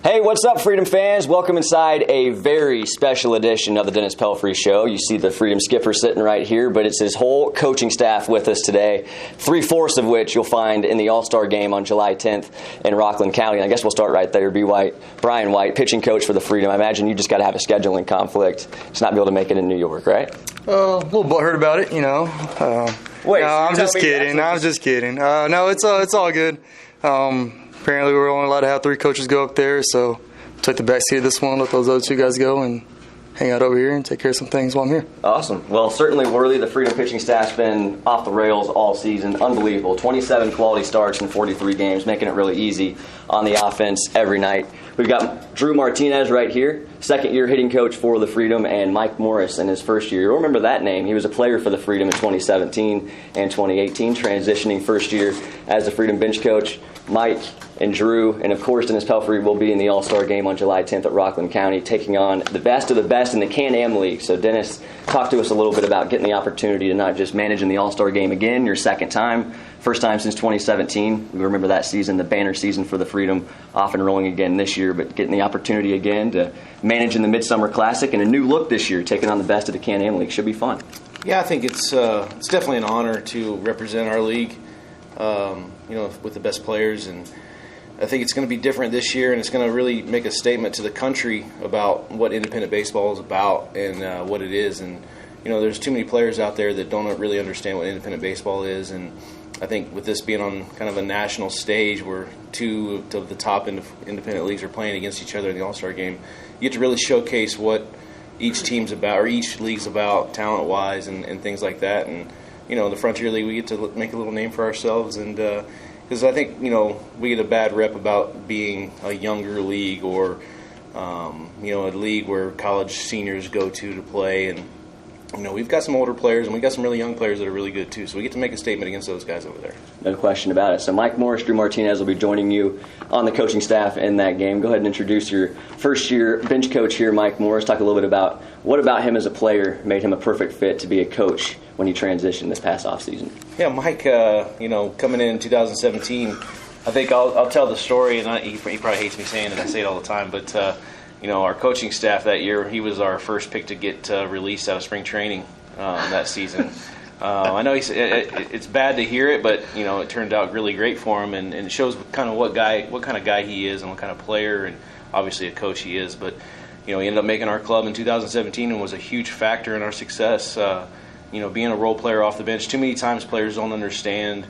Hey, what's up, Freedom fans? Welcome inside a very special edition of the Dennis Pelfrey Show. You see the Freedom skipper sitting right here, but it's his whole coaching staff with us today, 3/4 of which you'll find in the All-Star game on July 10th in Rockland County. And I guess we'll start right there. Brian White, pitching coach for the Freedom. I imagine you just got to have a scheduling conflict to not be able to make it in New York, right? A little butthurt about it, you know. Wait, no, I'm just kidding. No, it's all good. Apparently, we're only allowed to have 3 coaches go up there, so took the back seat of this one, let those other 2 guys go, and hang out over here and take care of some things while I'm here. Awesome. Well, certainly worthy. The Freedom pitching staff's been off the rails all season. Unbelievable. 27 quality starts in 43 games, making it really easy on the offense every night. We've got Drew Martinez right here, second-year hitting coach for the Freedom, and Mike Morris in his first year. You'll remember that name. He was a player for the Freedom in 2017 and 2018, transitioning first year as the Freedom bench coach. Mike and Drew, and of course Dennis Pelfrey, will be in the All-Star game on July 10th at Rockland County, taking on the best of the best in the Can-Am League. So Dennis, talk to us a little bit about getting the opportunity to not just manage in the All-Star game again, your second time, first time since 2017. We remember that season, the banner season for the Freedom, off and rolling again this year, but getting the opportunity again to manage in the Midsummer Classic and a new look this year, taking on the best of the Can-Am League. Should be fun. Yeah, I think it's definitely an honor to represent our league, with the best players, and I think it's going to be different this year, and it's going to really make a statement to the country about what independent baseball is about and what it is. And there's too many players out there that don't really understand what independent baseball is, and I think with this being on kind of a national stage where 2 of the top independent leagues are playing against each other in the All-Star game, you get to really showcase what each team's about or each league's about talent-wise and things like that. And the Frontier League, we get to make a little name for ourselves, and because I think we get a bad rep about being a younger league or a league where college seniors go to play, and we've got some older players and we've got some really young players that are really good too, so we get to make a statement against those guys over there. No question about it. So Mike Morris, Drew Martinez will be joining you on the coaching staff in that game. Go ahead and introduce your first year bench coach here, Mike Morris. Talk a little bit about what about him as a player made him a perfect fit to be a coach when he transitioned this past offseason. Yeah, Mike, coming in 2017, I think I'll tell the story, and he probably hates me saying it. I say it all the time, but our coaching staff that year, he was our first pick to get released out of spring training that season. I know it's bad to hear it, but it turned out really great for him, and it shows what kind of guy he is and what kind of player and obviously a coach he is. But he ended up making our club in 2017 and was a huge factor in our success. Being a role player off the bench, too many times players don't understand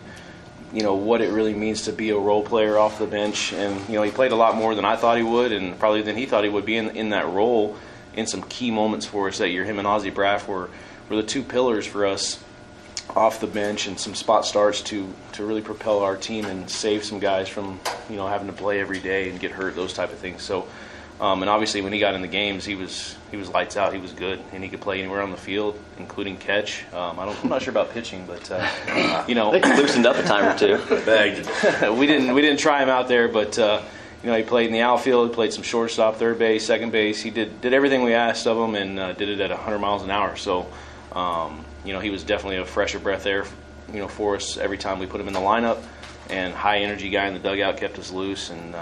what it really means to be a role player off the bench. And he played a lot more than I thought he would, and probably than he thought he would be in that role in some key moments for us that year. Him and Ozzie Braff were the 2 pillars for us off the bench, and some spot starts to really propel our team and save some guys from having to play every day and get hurt, those type of things. So and obviously when he got in the games, he was lights out. He was good, and he could play anywhere on the field, including catch. I'm not sure about pitching, but I think he loosened up a time or 2. we didn't try him out there, but he played in the outfield. He played some shortstop, third base, second base. He did everything we asked of him, and did it at 100 miles an hour. So he was definitely a fresher breath air for us every time we put him in the lineup. And high energy guy in the dugout, kept us loose, and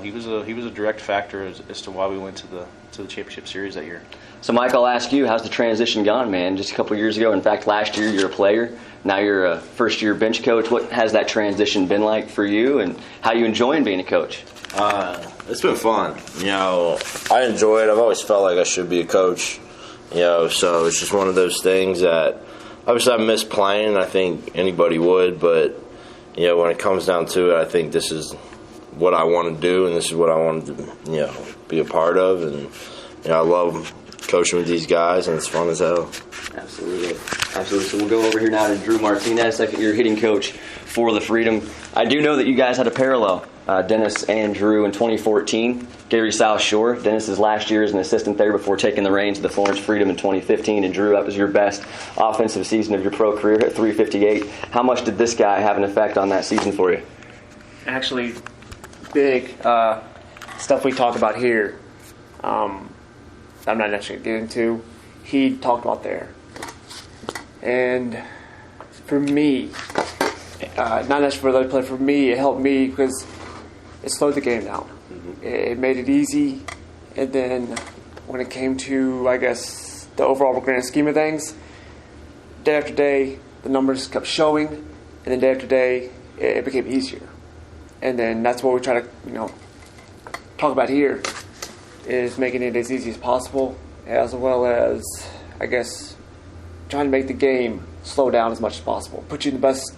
he was a direct factor as to why we went to the championship series that year. So Mike, I'll ask you, how's the transition gone, man? Just a couple years ago, in fact, last year you're a player. Now you're a first year bench coach. What has that transition been like for you, and how you enjoying being a coach? It's been fun. I enjoy it. I've always felt like I should be a coach. So it's just one of those things that obviously I miss playing. I think anybody would, but when it comes down to it, I think this is what I want to do, and this is what I want to, be a part of. And I love coaching with these guys, and it's fun as hell. Absolutely. So we'll go over here now to Drew Martinez, second-year hitting coach for the Freedom. I do know that you guys had a parallel, Dennis and Drew, in 2014, Gary South Shore. Dennis's last year as an assistant there before taking the reins of the Florence Freedom in 2015. And Drew, that was your best offensive season of your pro career at .358. How much did this guy have an effect on that season for you? Actually, big stuff we talk about here. I'm not necessarily getting into. He talked about there. And for me, not necessarily for the other player, for me, it helped me because it slowed the game down. it made it easy. And then when it came to, I guess, the overall grand scheme of things, day after day, the numbers kept showing, and then day after day, it became easier. And then that's what we try to, talk about here, is making it as easy as possible, as well as, I guess, trying to make the game slow down as much as possible. Put you in the best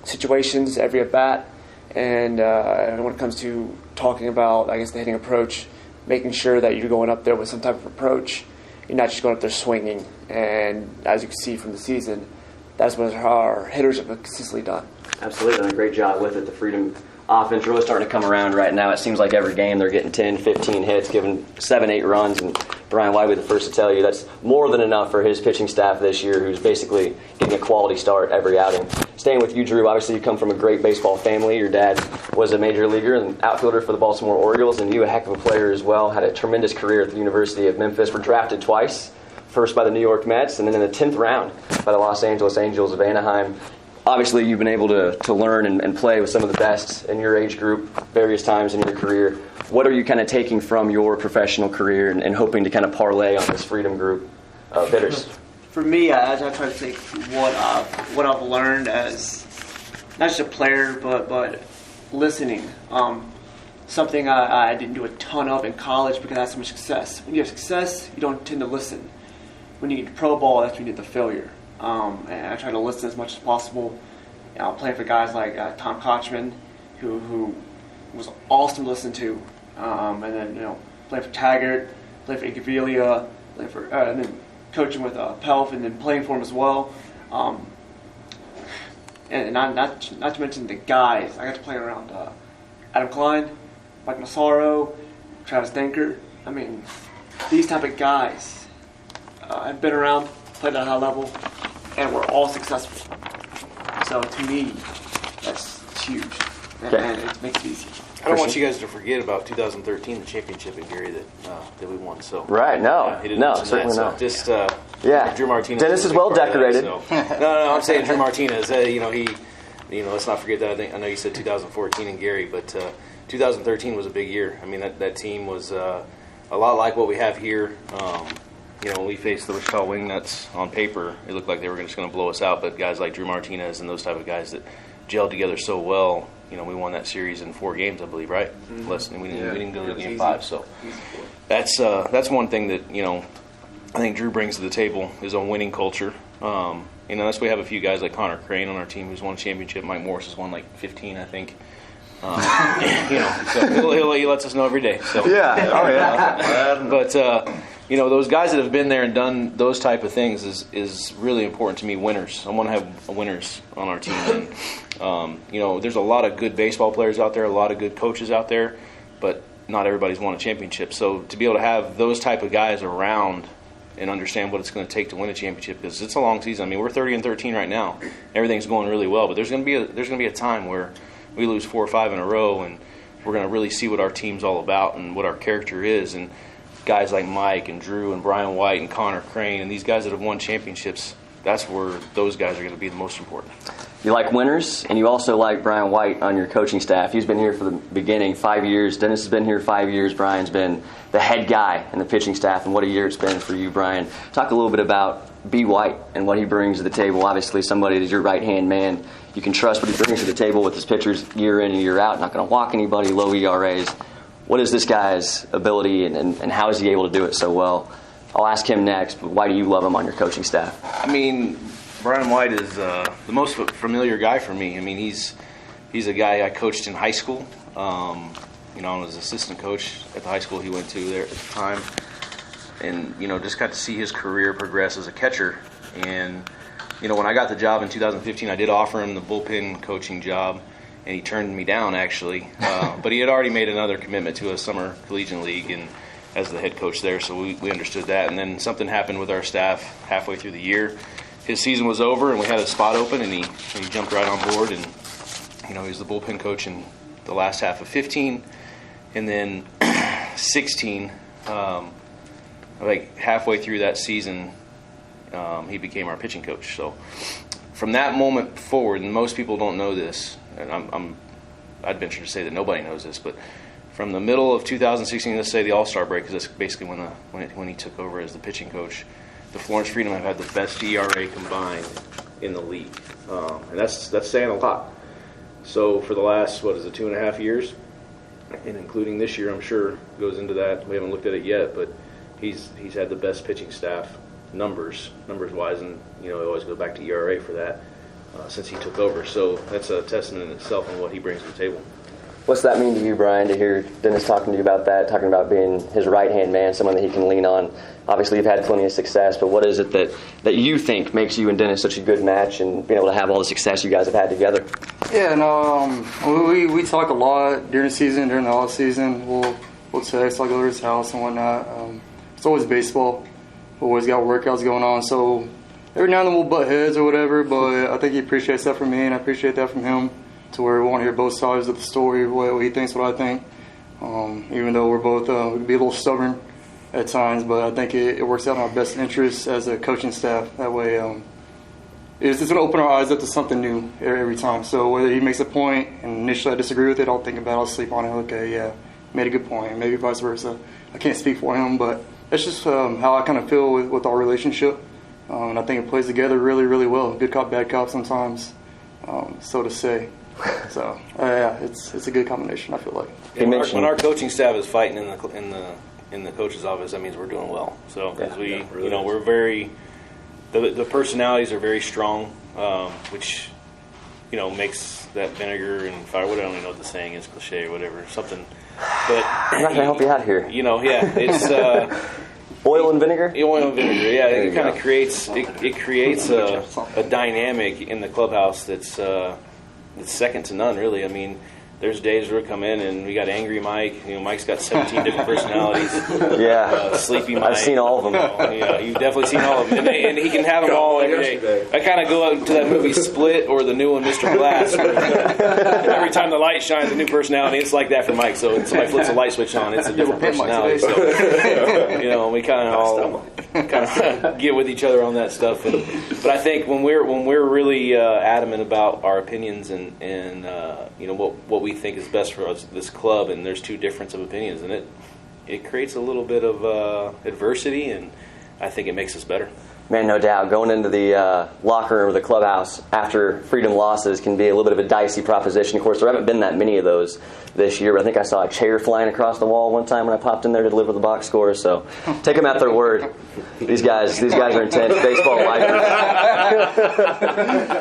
situations every at-bat, and when it comes to talking about, I guess, the hitting approach, making sure that you're going up there with some type of approach. You're not just going up there swinging. And as you can see from the season, that's what our hitters have consistently done. Absolutely, done a great job with it. The Freedom offense really starting to come around right now. It seems like every game they're getting 10, 15 hits, giving 7, 8 runs. And Brian White will be the first to tell you that's more than enough for his pitching staff this year, who's basically getting a quality start every outing. Staying with you, Drew, obviously you come from a great baseball family. Your dad was a major leaguer and outfielder for the Baltimore Orioles, and you a heck of a player as well. Had a tremendous career at the University of Memphis. Were drafted twice, first by the New York Mets, and then in the 10th round by the Los Angeles Angels of Anaheim. Obviously, you've been able to learn and play with some of the best in your age group various times in your career. What are you kind of taking from your professional career and hoping to kind of parlay on this Freedom group of hitters? For me, I try to take what I've learned as not just a player, but listening. Something I didn't do a ton of in college because I had so much success. When you have success, you don't tend to listen. When you get to pro ball, that's when you get the failure. And I try to listen as much as possible. Playing for guys like Tom Kochman, who was awesome to listen to, and then playing for Taggart, playing for Igavilia, playing for and then coaching with Pelf, and then playing for him as well. And not to mention the guys I got to play around: Adam Klein, Mike Massaro, Travis Denker. I mean, these type of guys have been around, played at a high level, and we're all successful. So to me, that's huge, and it makes it easy. I don't want you guys to forget about 2013, the championship in Gary that we won. So right, no, certainly not. Just yeah, Drew Martinez. Dennis is well decorated. No, I'm saying Drew Martinez. Let's not forget that. I know you said 2014 in Gary, but 2013 was a big year. I mean, that team was a lot like what we have here. When we faced the Wichita Wingnuts on paper, it looked like they were just going to blow us out. But guys like Drew Martinez and those type of guys that gelled together so well, we won that series in 4 games, I believe, right? Mm-hmm. Less than we didn't go to game 5. So that's one thing that I think Drew brings to the table is a winning culture. That's why we have a few guys like Connor Crane on our team who's won a championship. Mike Morris has won like 15, I think. So he lets us know every day. So but those guys that have been there and done those type of things is really important to me. Winners. I want to have winners on our team. And there's a lot of good baseball players out there, a lot of good coaches out there, but not everybody's won a championship. So to be able to have those type of guys around and understand what it's going to take to win a championship, because it's a long season. I mean, we're 30-13 right now. Everything's going really well, but there's going to be a time where we lose 4 or 5 in a row, and we're going to really see what our team's all about and what our character is. And guys like Mike and Drew and Brian White and Connor Crane and these guys that have won championships, that's where those guys are going to be the most important. You like winners, and you also like Brian White on your coaching staff. He's been here for the beginning, 5 years. Dennis has been here 5 years. Brian's been the head guy in the pitching staff, and what a year it's been for you, Brian. Talk a little bit about B. White and what he brings to the table. Obviously, somebody that's your right-hand man. You can trust what he brings to the table with his pitchers year in and year out. Not going to walk anybody, low ERAs. What is this guy's ability, and how is he able to do it so well? I'll ask him next, but why do you love him on your coaching staff? I mean, Brian White is the most familiar guy for me. I mean, he's a guy I coached in high school. I was assistant coach at the high school he went to there at the time. And, just got to see his career progress as a catcher. And, when I got the job in 2015, I did offer him the bullpen coaching job, and he turned me down, actually. But he had already made another commitment to a summer collegiate league and as the head coach there, so we understood that. And then something happened with our staff halfway through the year. His season was over, and we had a spot open, and he jumped right on board. And, he was the bullpen coach in the last half of 15. And then 16, like halfway through that season, he became our pitching coach. So from that moment forward, and most people don't know this, and I'd venture to say that nobody knows this, but from the middle of 2016, let's say the All-Star break, because that's basically when he took over as the pitching coach, the Florence Freedom have had the best ERA combined in the league, and that's saying a lot. So for the last 2.5 years, and including this year, I'm sure goes into that. We haven't looked at it yet, but he's had the best pitching staff numbers wise, and it always goes back to ERA for that since he took over. So that's a testament in itself on what he brings to the table. What's that mean to you, Brian, to hear Dennis talking to you about that, talking about being his right-hand man, someone that he can lean on? Obviously, you've had plenty of success, but what is it that you think makes you and Dennis such a good match and being able to have all the success you guys have had together? Yeah, we talk a lot during the season, during the off season. We'll text, I'll go to his house and whatnot. It's always baseball. We always got workouts going on, so every now and then we'll butt heads or whatever, but I think he appreciates that from me, and I appreciate that from him, to where we want to hear both sides of the story, what he thinks, what I think. Even though we're both we can be a little stubborn at times, but I think it works out in our best interests as a coaching staff. That way, it's going to open our eyes up to something new every time. So whether he makes a point and initially I disagree with it, I'll think about it, I'll sleep on it. Okay, yeah, made a good point. Maybe vice versa. I can't speak for him, but that's just how I kind of feel with our relationship. And I think it plays together really, really well. Good cop, bad cop sometimes, so to say. So yeah, it's a good combination, I feel like. When our coaching staff is fighting in the coach's office, that means we're doing well. So because we're very the personalities are very strong, which makes that vinegar and fire. I don't even know what the saying is, cliche or whatever, something. But I'm not gonna help you out here. It's. Oil and vinegar? Oil and vinegar, yeah. It kind of creates a dynamic in the clubhouse that's second to none, really. I mean, there's days where we come in and we got Angry Mike. Mike's got 17 different personalities. Yeah. Sleepy Mike. I've seen all of them. You've definitely seen all of them. And he can have them all every day. I kind of go out to that movie Split or the new one, Mr. Glass. Every time the light shines, a new personality. It's like that for Mike. So when somebody flips a light switch on, it's a different personality. So, we kind of all get with each other on that stuff. But I think when we're really adamant about our opinions and what we think is best for us, this club, and there's two difference of opinions, and it creates a little bit of adversity, and I think it makes us better. Man, no doubt. Going into the locker room or the clubhouse after Freedom losses can be a little bit of a dicey proposition. Of course, there haven't been that many of those this year, but I think I saw a chair flying across the wall one time when I popped in there to deliver the box score. So take them at their word. These guys are intense baseball lifers.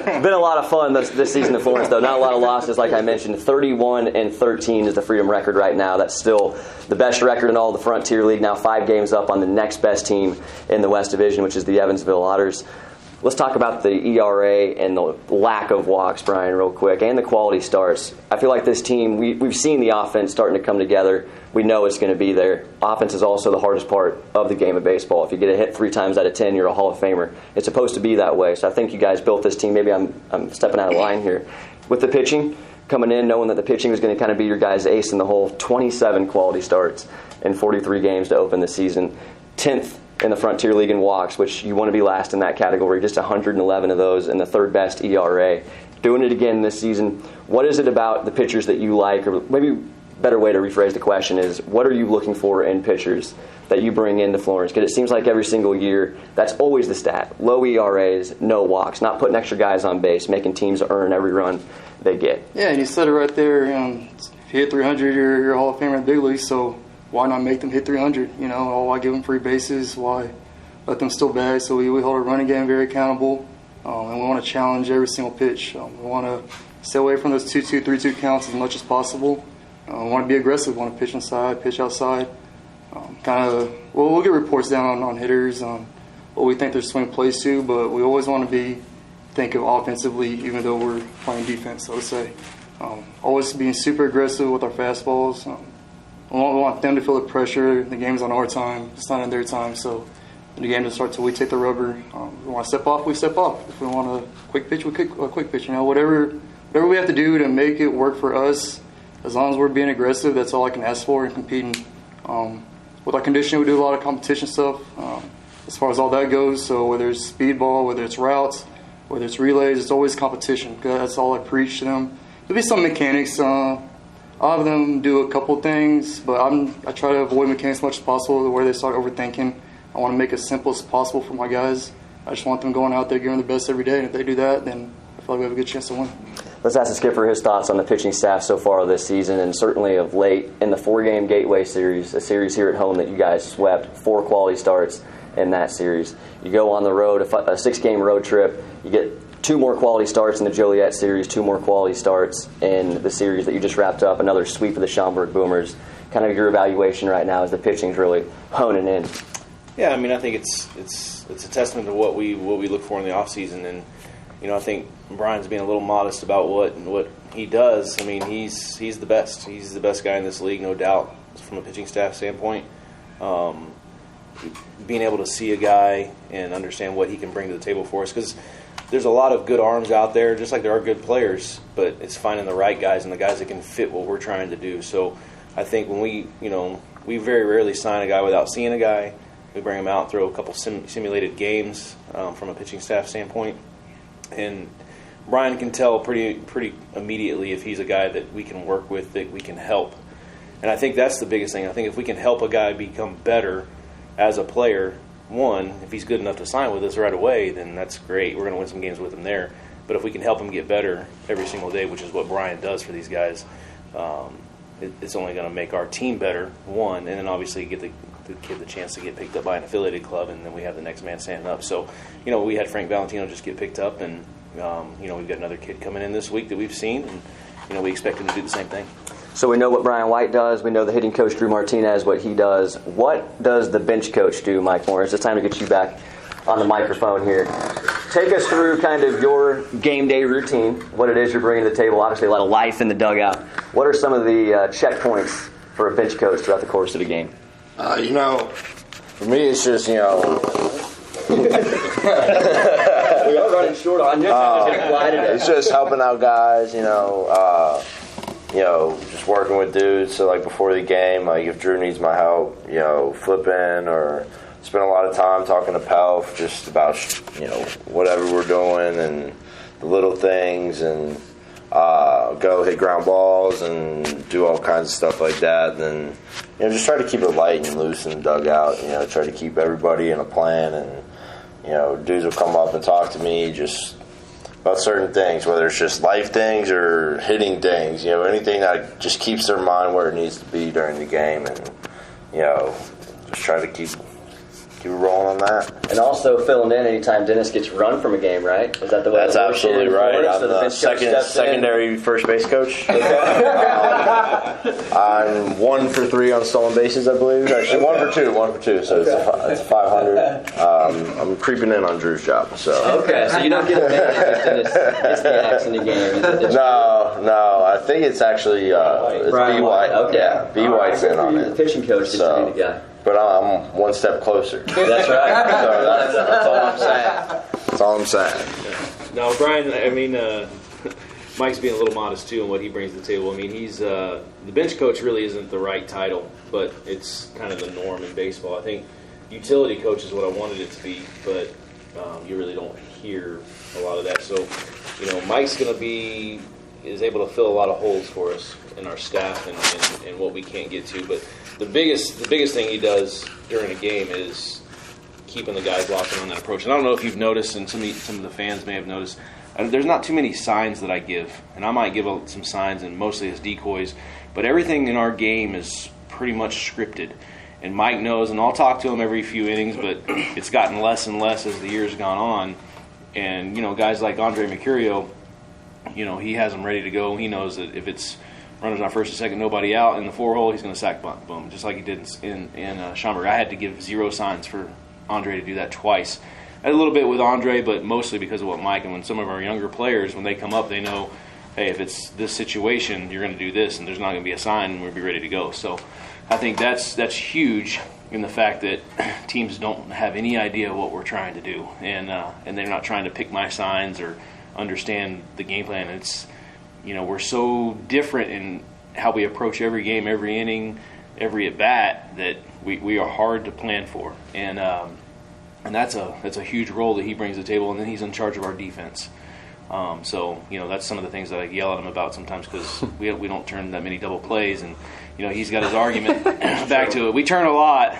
It's been a lot of fun this season in Florence, though. Not a lot of losses, like I mentioned. 31-13 is the Freedom record right now. That's still the best record in all of the Frontier League. Now 5 games up on the next best team in the West Division, which is the Evansville Otters. Let's talk about the ERA and the lack of walks, Brian, real quick, and the quality starts. I feel like this team, we've seen the offense starting to come together. We know it's going to be there. Offense is also the hardest part of the game of baseball. If you get a hit 3 times out of 10, you're a Hall of Famer. It's supposed to be that way. So I think you guys built this team. Maybe I'm stepping out of line here. With the pitching, coming in, knowing that the pitching was going to kind of be your guys' ace in the hole, 27 quality starts in 43 games to open the season. 10th in the Frontier League in walks, which you want to be last in that category, just 111 of those, and the 3rd best ERA. Doing it again this season. What is it about the pitchers that you like, or maybe a better way to rephrase the question is, what are you looking for in pitchers that you bring into Florence? Because it seems like every single year, that's always the stat. Low ERAs, no walks, not putting extra guys on base, making teams earn every run they get. Yeah, and you said it right there. If you hit 300, you're a Hall of Famer in the big league, so why not make them hit 300? Why give them free bases? Why let them still bag? So we hold our running game very accountable, and we want to challenge every single pitch. We want to stay away from those 2-2, 3-2 counts as much as possible. We want to be aggressive. We want to pitch inside, pitch outside. We'll get reports down on hitters, on what we think their swing plays to, but we always want to think of offensively, even though we're playing defense, so to say. Always being super aggressive with our fastballs. We want them to feel the pressure. The game's on our time. It's not on their time. So the game doesn't start till we take the rubber. We want to step off, we step off. If we want a quick pitch, we quick pitch. Whatever we have to do to make it work for us, as long as we're being aggressive, that's all I can ask for and competing. With our conditioning, we do a lot of competition stuff as far as all that goes. So whether it's speed ball, whether it's routes, whether it's relays, it's always competition. That's all I preach to them. There'll be some mechanics I'll have them do a couple things, but I try to avoid mechanics as much as possible where they start overthinking. I want to make it as simple as possible for my guys. I just want them going out there giving their best every day, and if they do that, then I feel like we have a good chance to win. Let's ask the skipper his thoughts on the pitching staff so far this season, and certainly of late in the 4-game Gateway Series, a series here at home that you guys swept, 4 quality starts in that series. You go on the road, a 6-game road trip, you get 2 more quality starts in the Joliet Series, 2 more quality starts in the series that you just wrapped up, another sweep of the Schaumburg Boomers. Kind of your evaluation right now as the pitching's really honing in. Yeah, I mean, I think it's a testament to what we look for in the offseason, and I think Brian's being a little modest about what he does. I mean, he's the best. He's the best guy in this league, no doubt, from a pitching staff standpoint. Being able to see a guy and understand what he can bring to the table for us, because there's a lot of good arms out there, just like there are good players, but it's finding the right guys and the guys that can fit what we're trying to do. So I think when we very rarely sign a guy without seeing a guy. We bring him out, throw a couple simulated games from a pitching staff standpoint, and Brian can tell pretty immediately if he's a guy that we can work with, that we can help. And I think that's the biggest thing. I think if we can help a guy become better as a player, one, if he's good enough to sign with us right away, then that's great. We're going to win some games with him there. But if we can help him get better every single day, which is what Brian does for these guys, it's only going to make our team better, one, and then obviously get the kid the chance to get picked up by an affiliated club, and then we have the next man standing up. So, we had Frank Valentino just get picked up, and, we've got another kid coming in this week that we've seen, and, we expect him to do the same thing. So we know what Brian White does. We know the hitting coach, Drew Martinez, what he does. What does the bench coach do, Mike Morris? It's time to get you back on the microphone here. Take us through kind of your game day routine, what it is you're bringing to the table. Obviously, a lot of life in the dugout. What are some of the checkpoints for a bench coach throughout the course of a game? For me, it's just, We are running short on you. it's just helping out guys, just working with dudes. So, like, before the game, like, if Drew needs my help, flipping, or spend a lot of time talking to Pelf just about, whatever we're doing and the little things, and go hit ground balls and do all kinds of stuff like that. And then, just try to keep it light and loose in the dugout. Try to keep everybody in a plan. And, dudes will come up and talk to me just about certain things, whether it's just life things or hitting things. Anything that just keeps their mind where it needs to be during the game. And, just try to keep rolling on that. And also filling in anytime Dennis gets run from a game, right? Is that the way? That's absolutely right. I'm the secondary first base coach. I'm 1 for 3 on stolen bases, I believe. Actually, 1 for 2. So it's a 500. I'm creeping in on Drew's job. So okay, so you don't get a minute if Dennis gets the axe in the game. No. I think it's actually it's Brian B. White. Okay. Yeah, B. White's in on it. The pitching coach gets to be the guy. But I'm 1 step closer. That's right. So that's all I'm saying. That's all I'm saying. No, Brian, I mean, Mike's being a little modest, too, in what he brings to the table. I mean, he's the bench coach really isn't the right title, but it's kind of the norm in baseball. I think utility coach is what I wanted it to be, but you really don't hear a lot of that. So, Mike's going to is able to fill a lot of holes for us in our staff and what we can't get to. But the biggest thing he does during a game is keeping the guys locked in on that approach. And I don't know if you've noticed, and some of the fans may have noticed, there's not too many signs that I give. And I might give some signs, and mostly as decoys. But everything in our game is pretty much scripted. And Mike knows, and I'll talk to him every few innings, but it's gotten less and less as the year's gone on. And, guys like Andre Mercurio, he has them ready to go. He knows that if it's runners on first and second, nobody out in the 4-hole, he's going to sack bunt, boom, just like he did in Schaumburg. I had to give 0 signs for Andre to do that twice. I had a little bit with Andre, but mostly because of what Mike, and when some of our younger players, when they come up, they know, hey, if it's this situation, you're going to do this, and there's not going to be a sign, and we'll be ready to go. So I think that's huge in the fact that teams don't have any idea what we're trying to do, and they're not trying to pick my signs or understand the game plan. It's we're so different in how we approach every game, every inning, every at bat, that we are hard to plan for, and that's a huge role that he brings to the table. And then he's in charge of our defense. So, that's some of the things that I yell at him about sometimes because we don't turn that many double plays. And, he's got his argument back to it. We turn a lot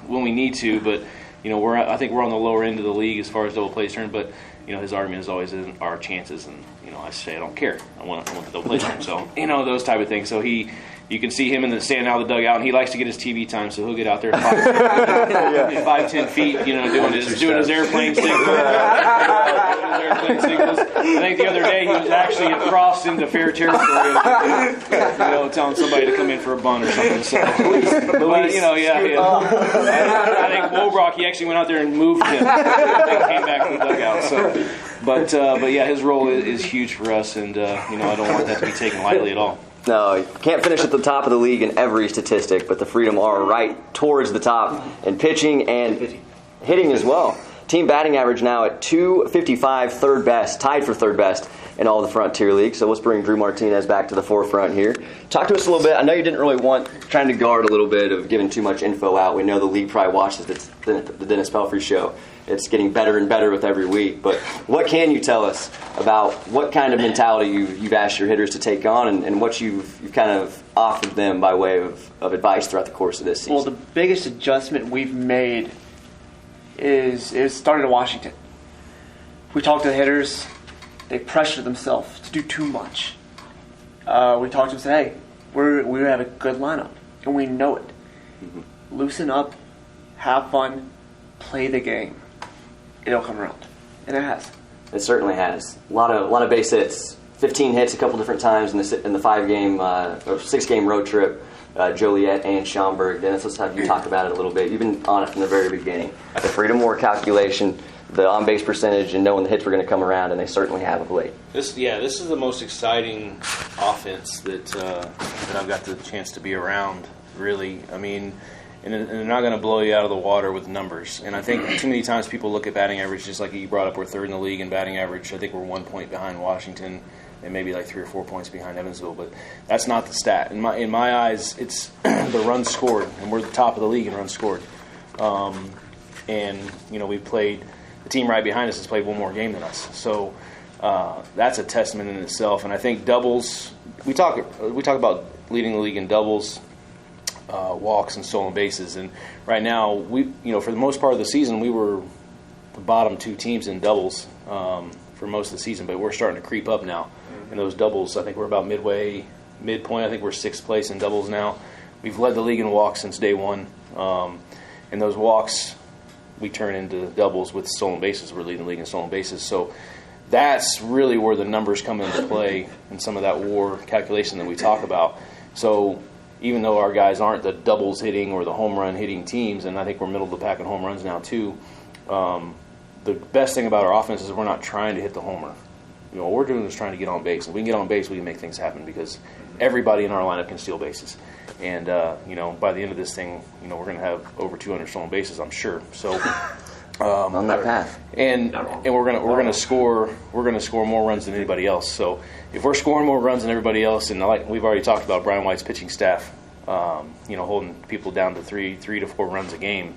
when we need to, but, I think we're on the lower end of the league as far as double plays turn. But, his argument is always in our chances. And, I say I don't care. I want the double plays turn. So, those type of things. So you can see him standing out of the dugout, and he likes to get his TV time, so he'll get out there 5-10 feet, doing his airplane signals. I think the other day he was actually across into fair territory, telling somebody to come in for a bunt or something. So, I think Wobrock, he actually went out there and moved him and came back to the dugout. So, but his role is huge for us, and I don't want that to be taken lightly at all. No, you can't finish at the top of the league in every statistic, but the Freedom are right towards the top in pitching and hitting as well. Team batting average now at .255, third best, tied for third best in all the Frontier League. So let's bring Drew Martinez back to the forefront here. Talk to us a little bit. I know you didn't really want, trying to guard a little bit of giving too much info out. We know the league probably watches the Dennis Pelfrey Show. It's getting better and better with every week. But what can you tell us about what kind of mentality you've asked your hitters to take on and what you've kind of offered them by way of advice throughout the course of this season? Well, the biggest adjustment we've made is started in Washington. We talked to the hitters. They pressure themselves to do too much. We talked to them and said, hey, we have a good lineup, and we know it. Mm-hmm. Loosen up, have fun, play the game. It'll come around, and it has. It certainly has. A lot of base hits, 15 hits a couple different times in the 5-game or 6-game road trip. Joliet and Schaumburg. Dennis, let's have you talk about it a little bit. You've been on it from the very beginning. The Freedom War calculation, the on-base percentage, and knowing the hits were going to come around, and they certainly have of late. This is the most exciting offense that I've got the chance to be around. Really, I mean. And they're not going to blow you out of the water with numbers. And I think too many times people look at batting average, just like you brought up, we're third in the league in batting average. I think we're 1 point behind Washington and maybe like 3 or 4 points behind Evansville. But that's not the stat. In my eyes, it's the runs scored, and we're the top of the league in runs scored. We've played – the team right behind us has played one more game than us. So that's a testament in itself. And I think doubles – we talk about leading the league in doubles – walks and stolen bases, and right now for the most part of the season we were the bottom 2 teams in doubles for most of the season, but we're starting to creep up now. And those doubles, I think we're about midpoint. I think we're 6th place in doubles now. We've led the league in walks since day one, and those walks we turn into doubles with stolen bases. We're leading the league in stolen bases, so that's really where the numbers come into play in some of that WAR calculation that we talk about. So even though our guys aren't the doubles hitting or the home run hitting teams, and I think we're middle of the pack in home runs now too, the best thing about our offense is we're not trying to hit the homer. What we're doing is trying to get on base. If we can get on base, we can make things happen because everybody in our lineup can steal bases. And by the end of this thing, we're going to have over 200 stolen bases, I'm sure. So on that path, and we're going to score more runs than anybody else. So if we're scoring more runs than everybody else, and like we've already talked about Brian White's pitching staff, holding people down to 3 to 4 runs a game,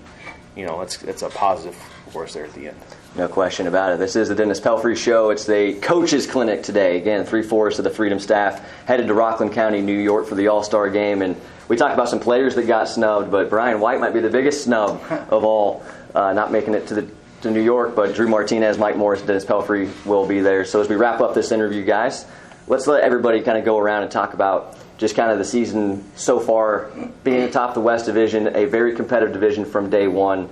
that's a positive for us there at the end. No question about it. This is the Dennis Pelfrey Show. It's the coaches clinic today. Again, 3/4 of the Freedom staff headed to Rockland County, New York for the All-Star game, and we talked about some players that got snubbed, but Brian White might be the biggest snub of all. Not making it to New York, but Drew Martinez, Mike Morris, and Dennis Pelfrey will be there. So as we wrap up this interview, guys, let's let everybody kind of go around and talk about just kind of the season so far, being atop the West Division, a very competitive division from day one.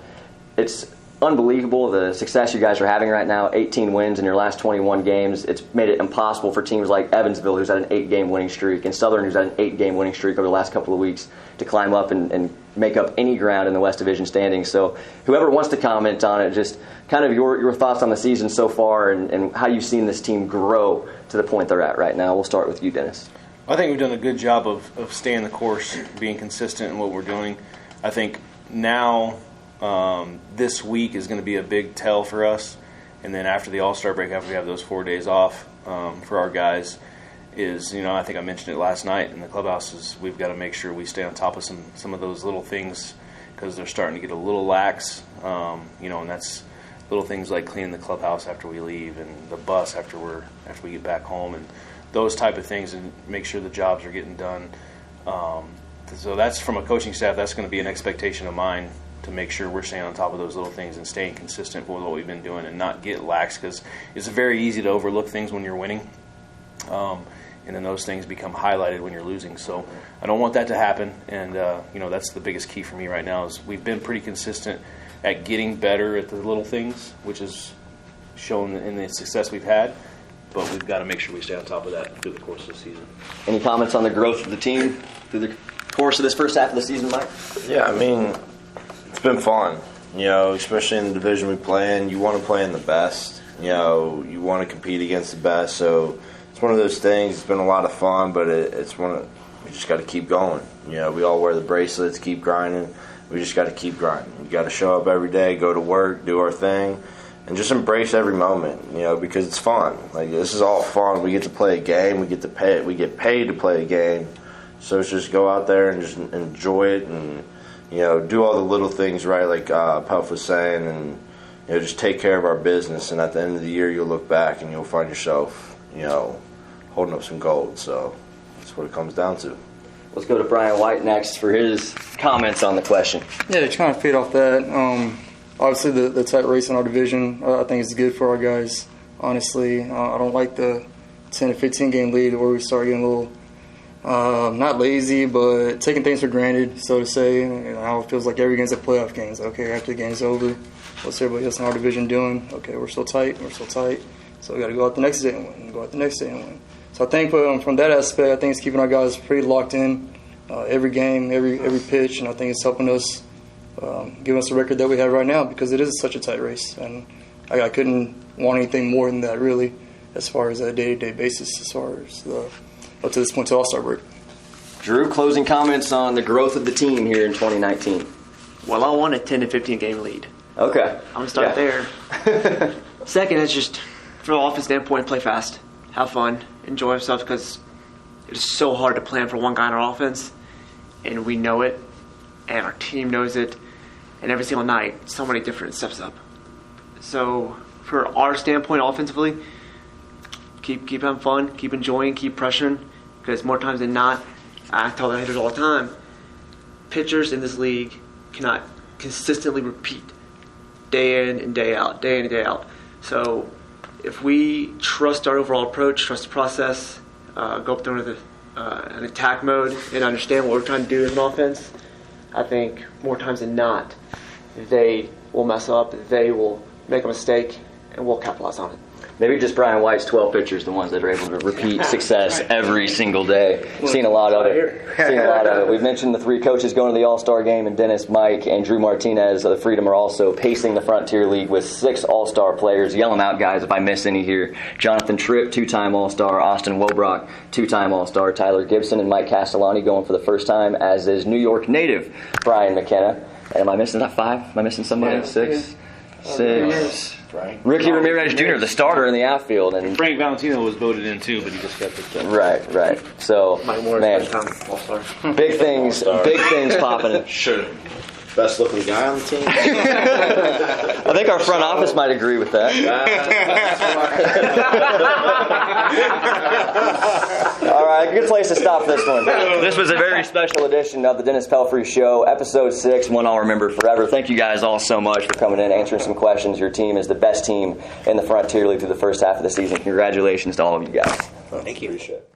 It's unbelievable the success you guys are having right now. 18 wins in your last 21 games. It's made it impossible for teams like Evansville, who's had an 8-game winning streak, and Southern, who's had an 8-game winning streak over the last couple of weeks, to climb up and make up any ground in the West Division standings. So whoever wants to comment on it, just kind of your thoughts on the season so far and how you've seen this team grow to the point they're at right now. We'll start with you, Dennis. I think we've done a good job of staying the course, being consistent in what we're doing. I think now this week is going to be a big tell for us. And then after the All-Star break, after we have those 4 days off for our guys, is, I think I mentioned it last night in the clubhouse, is we've got to make sure we stay on top of some of those little things because they're starting to get a little lax, and that's little things like cleaning the clubhouse after we leave and the bus after we get back home, and those type of things, and make sure the jobs are getting done. So that's, from a coaching staff, that's going to be an expectation of mine, to make sure we're staying on top of those little things and staying consistent with what we've been doing and not get lax, because it's very easy to overlook things when you're winning. And then those things become highlighted when you're losing. So I don't want that to happen, and that's the biggest key for me right now. Is we've been pretty consistent at getting better at the little things, which is shown in the success we've had, but we've got to make sure we stay on top of that through the course of the season. Any comments on the growth of the team through the course of this first half of the season, Mike? Yeah, I mean, it's been fun, especially in the division we play in. You want to play in the best, you want to compete against the best, so it's one of those things. It's been a lot of fun, but we just got to keep going. We all wear the bracelets, keep grinding. We just got to keep grinding. We got to show up every day, go to work, do our thing, and just embrace every moment, because it's fun. Like, this is all fun. We get to play a game. We get paid to play a game. So it's just go out there and just enjoy it, and do all the little things right, like Pelf was saying, and just take care of our business. And at the end of the year, you'll look back and you'll find yourself, holding up some gold. So that's what it comes down to. Let's go to Brian White next for his comments on the question. Yeah, trying to feed off that. Obviously, the tight race in our division, I think is good for our guys. Honestly, I don't like the 10 to 15 game lead where we start getting a little. Not lazy, but taking things for granted, so to say. How it feels like every game's a playoff game. Okay, after the game's over, what's everybody else in our division doing? Okay, we're still tight. So we got to go out the next day and win. So I think from that aspect, I think it's keeping our guys pretty locked in every game, every pitch, and I think it's helping us, give us the record that we have right now, because it is such a tight race. And I couldn't want anything more than that, really, as far as a day-to-day basis, as far as up to this point to All-Star break. Drew, closing comments on the growth of the team here in 2019. Well, I want a 10 to 15 game lead. Okay. I'm going to start there. Second is just, from an offense standpoint, play fast, have fun, enjoy ourselves, because it's so hard to plan for one guy on our offense, and we know it, and our team knows it, and every single night somebody different steps up. So for our standpoint offensively, keep having fun, keep enjoying, keep pressuring, because more times than not, I tell the hitters all the time, pitchers in this league cannot consistently repeat day in and day out. So if we trust our overall approach, trust the process, go up there with an attack mode, and understand what we're trying to do as an offense, I think more times than not, they will mess up, they will make a mistake, and we'll capitalize on it. Maybe just Brian White's 12 pitchers, the ones that are able to repeat success every single day. Seen a lot of it. We've mentioned the three coaches going to the All-Star game, and Dennis, Mike, and Drew Martinez of the Freedom are also pacing the Frontier League with 6 All-Star players. Yell them out, guys, if I miss any here. Jonathan Tripp, 2-time All-Star. Austin Wobrock, 2-time All-Star. Tyler Gibson and Mike Castellani going for the first time, as is New York native Brian McKenna. And am I missing that 5? Am I missing somebody? Yeah. 6. Ricky Ramirez Jr., the starter in the outfield, and Frank Valentino was voted in too, but he just got picked up. Right. So, man, big things popping. Sure. Best looking guy on the team. I think our front office might agree with that. All right, good place to stop this one. This was a very special edition of the Dennis Pelfrey Show, Episode 6, one I'll remember forever. Thank you guys all so much for coming in, answering some questions. Your team is the best team in the Frontier League through the first half of the season. Congratulations to all of you guys. Thank you. Appreciate it.